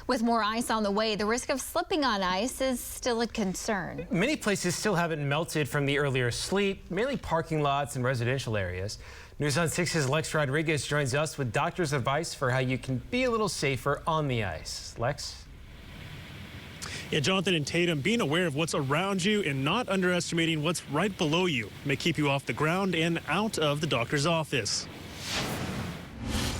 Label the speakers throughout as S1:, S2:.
S1: With more ice on the way, the risk of slipping on ice is still a concern.
S2: Many places still haven't melted from the earlier sleet, mainly parking lots and residential areas. News on 6's Lex Rodriguez joins us with doctor's advice for how you can be a little safer on the ice. Lex?
S3: Yeah, Jonathan and Tatum, being aware of what's around you and not underestimating what's right below you may keep you off the ground and out of the doctor's office.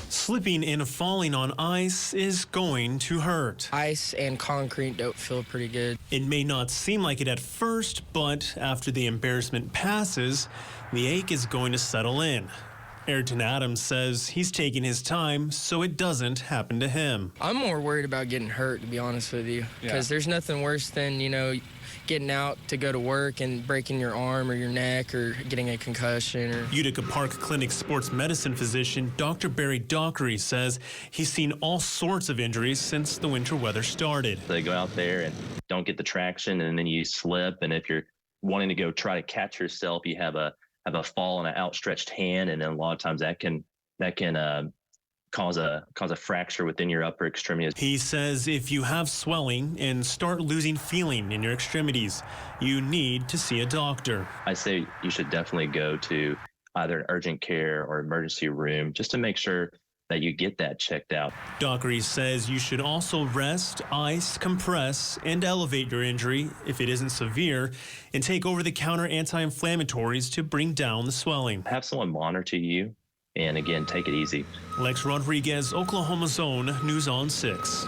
S3: Slipping and falling on ice is going to hurt.
S4: Ice and concrete don't feel pretty good.
S3: It may not seem like it at first, but after the embarrassment passes, the ache is going to settle in. Ayrton Adams says he's taking his time so it doesn't happen to him.
S4: I'm more worried about getting hurt, to be honest with you, because there's nothing worse than, getting out to go to work and breaking your arm or your neck or getting a concussion.
S3: Utica Park Clinic sports medicine physician Dr. Barry Dockery says he's seen all sorts of injuries since the winter weather started.
S5: They go out there and don't get the traction, and then you slip, and if you're wanting to go try to catch yourself, you have a fall and an outstretched hand, and then a lot of times that can cause a fracture within your upper extremities.
S3: He says if you have swelling and start losing feeling in your extremities, you need to see a doctor.
S5: I say you should definitely go to either an urgent care or emergency room just to make sure that you get that checked out.
S3: Dockery says you should also rest, ice, compress, and elevate your injury if it isn't severe, and take over-the-counter anti-inflammatories to bring down the swelling.
S5: Have someone monitor you, and again, take it easy.
S3: Lex Rodriguez, Oklahoma's own News on 6.